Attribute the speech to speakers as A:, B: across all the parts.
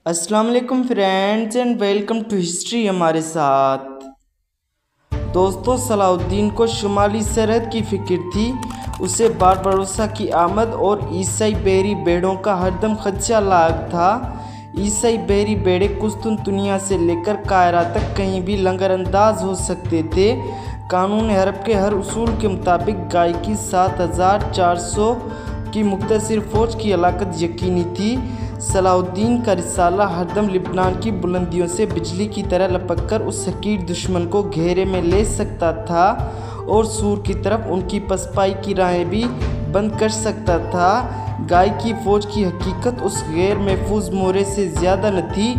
A: अस्सलाम वालेकुम friends and welcome to history हमारे साथ। दोस्तों, सलाहुद्दीन को शुमाली सरहद की फिक्र थी। उसे बारबरोसा की आमद और ईसाई बहरी बेड़ों का हरदम खदशा लाग था। ईसाई बहरी बेड़े कुस्तुनतुनिया से लेकर कायरा तक कहीं भी लंगर अंदाज हो सकते थे। कानून हरब के हर उसूल के मुताबिक गाय की 7400 की मुख्तसर फ़ौज की हलाकत यकीनी थी। सलाहुद्दीन का रिसाला हरदम लिबनान की बुलंदियों से बिजली की तरह लपक कर उस हकीर दुश्मन को घेरे में ले सकता था और सूर की तरफ उनकी पसपाई की राहें भी बंद कर सकता था। गाय की फ़ौज की हकीकत उस गैर महफूज मोरे से ज़्यादा न थी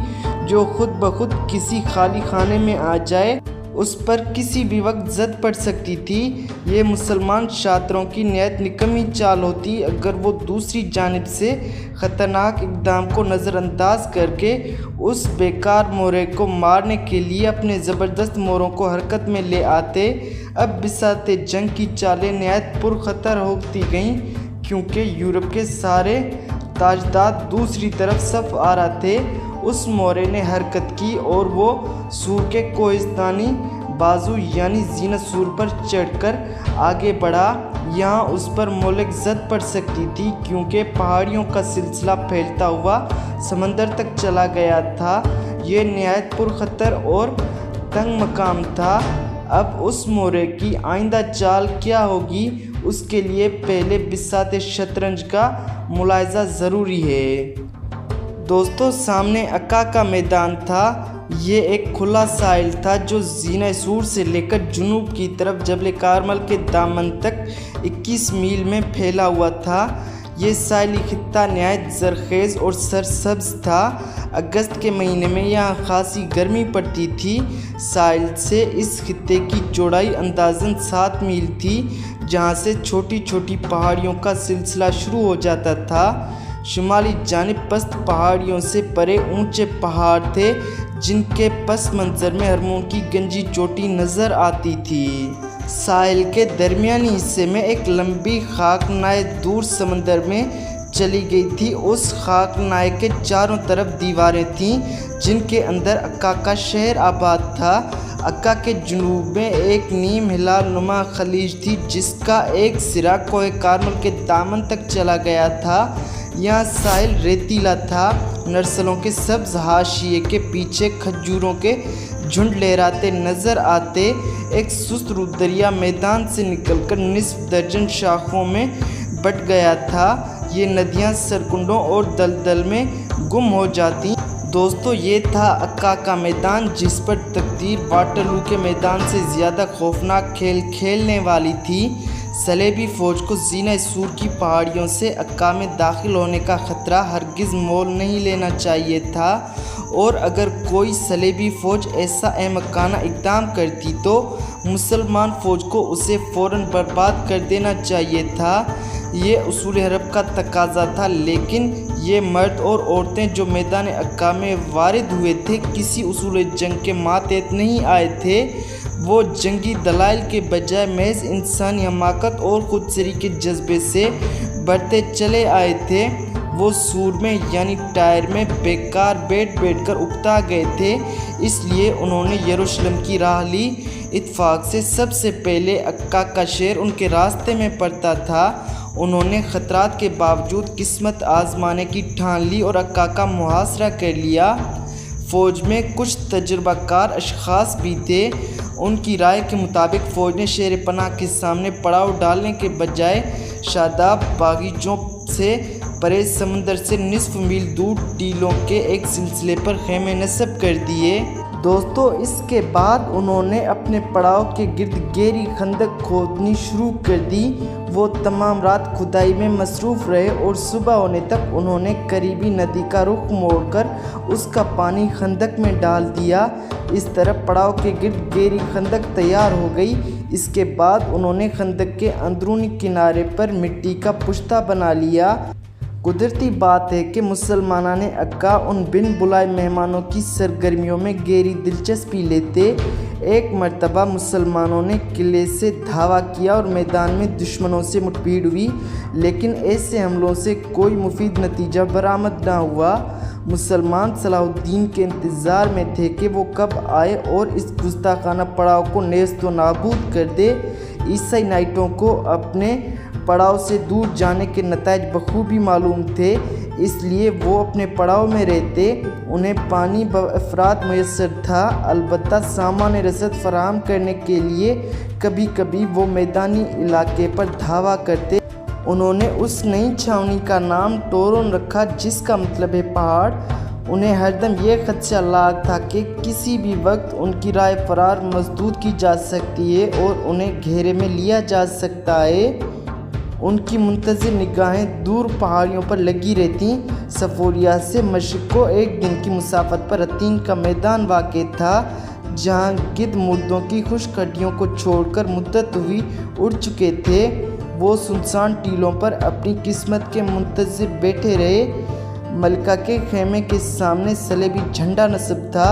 A: जो खुद ब खुद किसी खाली खाने में आ जाए, उस पर किसी भी वक्त जद पड़ सकती थी। ये मुसलमान शातिरों की निहायत निकम्मी चाल होती अगर वो दूसरी जानिब से ख़तरनाक इक़दाम को नज़रअंदाज करके उस बेकार मोरे को मारने के लिए अपने ज़बरदस्त मोरों को हरकत में ले आते। अब बिसाते जंग की चालें निहायत पुरख़तर होती गईं, क्योंकि यूरोप के सारे ताजदाद दूसरी तरफ सफ़ आ रहे थे। उस मोरे ने हरकत की और वो सूर के कोहिस्तानी बाजू यानी जीनत सूर पर चढ़कर आगे बढ़ा। यहाँ उस पर मोहलक जद पड़ सकती थी, क्योंकि पहाड़ियों का सिलसिला फैलता हुआ समंदर तक चला गया था। ये निहायत पुरख़तर और तंग मकाम था। अब उस मोरे की आइंदा चाल क्या होगी, उसके लिए पहले बिसाते शतरंज का मुलाहिज़ा ज़रूरी है। दोस्तों, सामने अक्का का मैदान था। ये एक खुला साहिल था जो जीना सूर से लेकर जुनूब की तरफ जबल कारमल के दामन तक 21 मील में फैला हुआ था। ये साहिली खित्ता निहायत ज़रख़ेज़ और सरसब्ज़ था। अगस्त के महीने में यहाँ खासी गर्मी पड़ती थी। साहिल से इस खित्ते की चौड़ाई अंदाज़न 7 मील थी, जहाँ से छोटी छोटी पहाड़ियों का सिलसिला शुरू हो जाता था। शुमाली जानिब पस्त पहाड़ियों से परे ऊंचे पहाड़ थे, जिनके पस मंज़र में हरमोन की गंजी चोटी नज़र आती थी। साहिल के दरमियानी हिस्से में एक लंबी खाकनाए दूर समंदर में चली गई थी। उस खाकनाए के चारों तरफ दीवारें थीं, जिनके अंदर अक्का का शहर आबाद था। अक्का के जुनूब में एक नीम हिलाल नुमा खलीज थी, जिसका एक सिरा कोह कारमल के दामन तक चला गया था। यहाँ साहिल रेतीला था। नरसलों के सब्ज़ हाशिए के पीछे खजूरों के झुंड लहराते नज़र आते। एक सुस्त रू दरिया मैदान से निकलकर निस्फ दर्जन शाखों में बट गया था। ये नदियाँ सरकुंडों और दलदल में गुम हो जाती। दोस्तों, ये था अक्का का मैदान, जिस पर तकदीर वाटरलू के मैदान से ज़्यादा खौफनाक खेल खेलने वाली थी। सलेबी फ़ौज को जीना सूर की पहाड़ियों से अक्का में दाखिल होने का ख़तरा हरगिज़ मोल नहीं लेना चाहिए था, और अगर कोई सलेबी फ़ौज ऐसा अहमकाना इक़दाम करती तो मुसलमान फ़ौज को उसे फ़ौरन बर्बाद कर देना चाहिए था। ये उसूल हरब का तकाज़ा था, लेकिन ये मर्द और औरतें जो मैदान अक्का में वारिद हुए थे, किसी उसूल जंग के मातहत नहीं आए थे। वो जंगी दलाइल के बजाय महज इंसानी हमाकत और खुदसरी के जज्बे से बढ़ते चले आए थे। वो सूर में यानी टायर में बेकार बैठ कर उकता गए थे, इसलिए उन्होंने यरूशलेम की राह ली। इत्फाक से सबसे पहले अक्का का शहर उनके रास्ते में पड़ता था। उन्होंने ख़तरात के बावजूद किस्मत आजमाने की ठान ली और अक्का का मुहासरा कर लिया। फ़ौज में कुछ तजुर्बाकार अशख़ास भी थे। उनकी राय के मुताबिक फ़ौज ने शेर पनाह के सामने पड़ाव डालने के बजाय शादाब बागीचों से परे समंदर से निस्फ मील दूर टीलों के एक सिलसिले पर ख़ैमे नस्ब कर दिए। दोस्तों, इसके बाद उन्होंने अपने पड़ाव के गिर्द गहरी खंदक खोदनी शुरू कर दी। वो तमाम रात खुदाई में मसरूफ़ रहे और सुबह होने तक उन्होंने करीबी नदी का रुख मोड़कर उसका पानी खंदक में डाल दिया। इस तरह पड़ाव के गिर्द गहरी खंदक तैयार हो गई। इसके बाद उन्होंने खंदक के अंदरूनी किनारे पर मिट्टी का पुश्ता बना लिया। कुदरती बात है कि मुसलमाना ने अक्का उन बिन बुलाए मेहमानों की सरगर्मियों में गहरी दिलचस्पी लेते। एक मर्तबा मुसलमानों ने किले से धावा किया और मैदान में दुश्मनों से मुठभेड़ हुई, लेकिन ऐसे हमलों से कोई मुफीद नतीजा बरामद न हुआ। मुसलमान सलाहुद्दीन के इंतज़ार में थे कि वो कब आए और इस गुस्ताखाना पड़ाव को नेस्त व नाबूद कर दे। ईसाई नाइटों को अपने पड़ाव से दूर जाने के नताइज बखूबी मालूम थे, इसलिए वो अपने पड़ाव में रहते। उन्हें पानी बअफ़रात मुयस्सर था, अलबत्ता सामान रसद फराहम करने के लिए कभी कभी वो मैदानी इलाके पर धावा करते। उन्होंने उस नई छावनी का नाम टोरोन रखा, जिसका मतलब है पहाड़। उन्हें हरदम ये खदशा लाग था कि किसी भी वक्त उनकी राह फरार मसदूद की जा सकती है और उन्हें घेरे में लिया जा सकता है। उनकी मुंतज़िर निगाहें दूर पहाड़ियों पर लगी रहती। सफोरिया से मशरिक़ को एक दिन की मुसाफत पर रतीन का मैदान वाक़ था, जहाँ गिद्ध मुर्दों की खुश्क हड्डियों को छोड़कर मुद्दत हुई उड़ चुके थे। वो सुनसान टीलों पर अपनी किस्मत के मुंतज़िर बैठे रहे। मलका के खेमे के सामने सलेबी झंडा नस्ब था।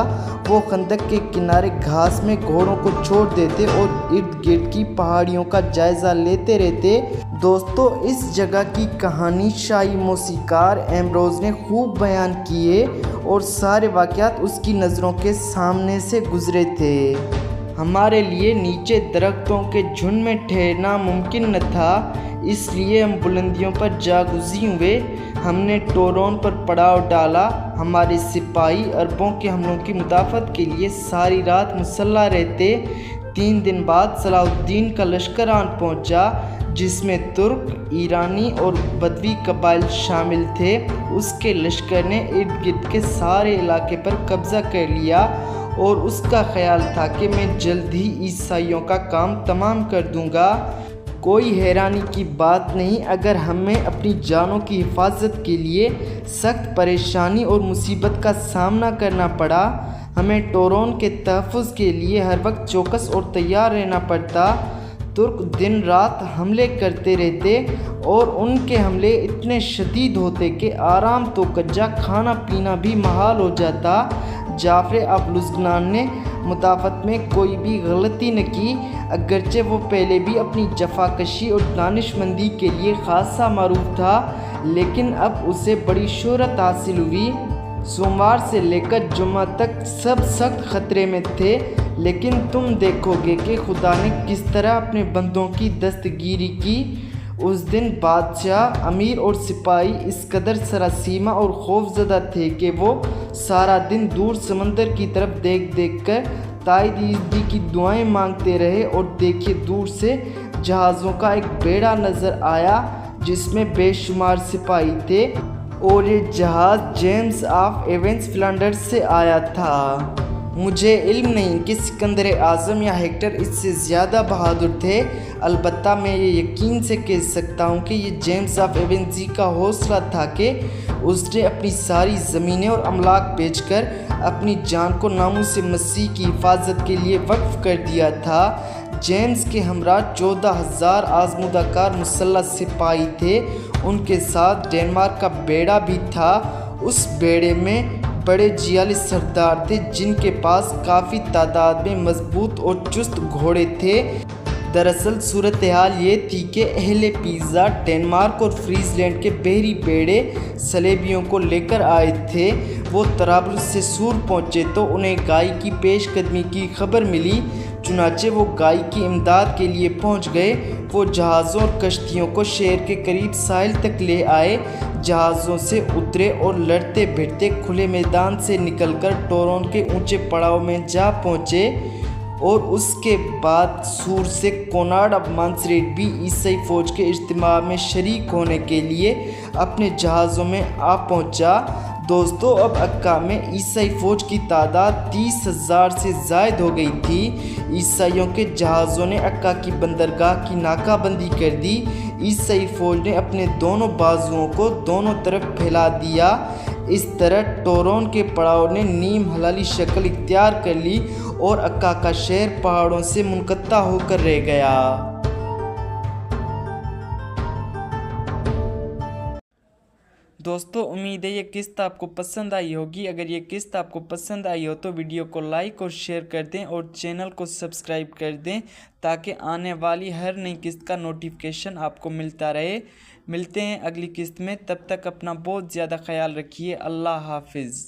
A: वो खंदक के किनारे घास में घोड़ों को छोड़ देते और इर्द गिर्द की पहाड़ियों का जायज़ा लेते रहते। दोस्तों, इस जगह की कहानी शाही मौसीकार एम्ब्रोज़ ने खूब बयान की है और सारे वाक़यात उसकी नज़रों के सामने से गुज़रे थे। हमारे लिए नीचे दरख्तों के झुंड में ठहरना मुमकिन न था, इसलिए हम बुलंदियों पर जागुज़ी हुए। हमने टोरोन पर पड़ाव डाला। हमारे सिपाही अरबों के हमलों की मुदाफ़त के लिए सारी रात मुसल्ला रहते। 3 दिन बाद सलाहुद्दीन का लश्कर आन पहुँचा, जिसमें तुर्क, ईरानी और बदवी कबाइल शामिल थे। उसके लश्कर ने इर्द गिर्द के सारे इलाके पर कब्ज़ा कर लिया और उसका ख्याल था कि मैं जल्द ही ईसाइयों का काम तमाम कर दूंगा। कोई हैरानी की बात नहीं अगर हमें अपनी जानों की हिफाजत के लिए सख्त परेशानी और मुसीबत का सामना करना पड़ा। हमें टोरोन के तहफ़्फ़ुज़ के लिए हर वक्त चौकस और तैयार रहना पड़ता। तुर्क दिन रात हमले करते रहते और उनके हमले इतने शदीद होते कि आराम तो कज्जा, खाना पीना भी महाल हो जाता। जाफ़र अब लुज़्गनान ने मुदाफ़त में कोई भी गलती न की, अगरचे वो पहले भी अपनी जफाकशी और दानिशमंदी के लिए ख़ासा मारूफ था, लेकिन अब उसे बड़ी शोहरत हासिल हुई। सोमवार से लेकर जुम्मा तक सब सख्त ख़तरे में थे, लेकिन तुम देखोगे कि खुदा ने किस तरह अपने बंदों की दस्तगीरी की। उस दिन बादशाह, अमीर और सिपाही इस कदर सरासीमा और खौफज़दा थे कि वो सारा दिन दूर समंदर की तरफ देख देख कर ताईदी की दुआएं मांगते रहे। और देखिए, दूर से जहाज़ों का एक बेड़ा नज़र आया जिसमें बेशुमार सिपाही थे और ये जहाज़ जेम्स ऑफ एवेंस फ्लैंडर्स से आया था। मुझे इल्म नहीं कि सिकंदर आज़म या हेक्टर इससे ज़्यादा बहादुर थे, अलबत्ता मैं ये यकीन से कह सकता हूँ कि ये जेम्स ऑफ एवेंस का हौसला था कि उसने अपनी सारी ज़मीनें और अमलाक बेचकर अपनी जान को नामूस मसीह की हिफाजत के लिए वक्फ कर दिया था। जेम्स के हमरा 14,000 आज़मूदाकार मुसल्लह सिपाही थे। उनके साथ डेनमार्क का बेड़ा भी था। उस बेड़े में बड़े जियाली सरदार थे जिनके पास काफ़ी तादाद में मजबूत और चुस्त घोड़े थे। दरअसल सूरत हाल ये थी कि अहले पिज़ा डेनमार्क और फ्रीजलैंड के बहरी बेड़े सलेबियों को लेकर आए थे। वो तराबलुस से सूर पहुँचे तो उन्हें गाय की पेशकदमी की खबर मिली, चुनाचे वो गाय की इमदाद के लिए पहुँच गए। वो जहाज़ों और कश्तियों को शहर के करीब साहिल तक ले आए, जहाज़ों से उतरे और लड़ते भिड़ते खुले मैदान से निकलकर टोरोन के ऊंचे पड़ाव में जा पहुँचे। और उसके बाद सूर से कोनार्ड ऑफ मांसरेट भी ईसाई फ़ौज के इज्तिमा में शरीक होने के लिए अपने जहाज़ों में आ पहुँचा। दोस्तों, अब अक्का में ईसाई फ़ौज की तादाद 30,000 से ज़ायद हो गई थी। ईसाइयों के जहाज़ों ने अक्का की बंदरगाह की नाकाबंदी कर दी। ईसाई फ़ौज ने अपने दोनों बाजुओं को दोनों तरफ फैला दिया। इस तरह टोरोन के पड़ाव ने नीम हलाली शक्ल इख्तियार कर ली और अक्का का शहर पहाड़ों से मुनक़ता होकर रह गया। दोस्तों उम्मीद है ये किस्त आपको पसंद आई होगी। अगर ये किस्त आपको पसंद आई हो तो वीडियो को लाइक और शेयर कर दें और चैनल को सब्सक्राइब कर दें ताकि आने वाली हर नई किस्त का नोटिफिकेशन आपको मिलता रहे। मिलते हैं अगली किस्त में, तब तक अपना बहुत ज़्यादा ख्याल रखिए। अल्लाह हाफिज़।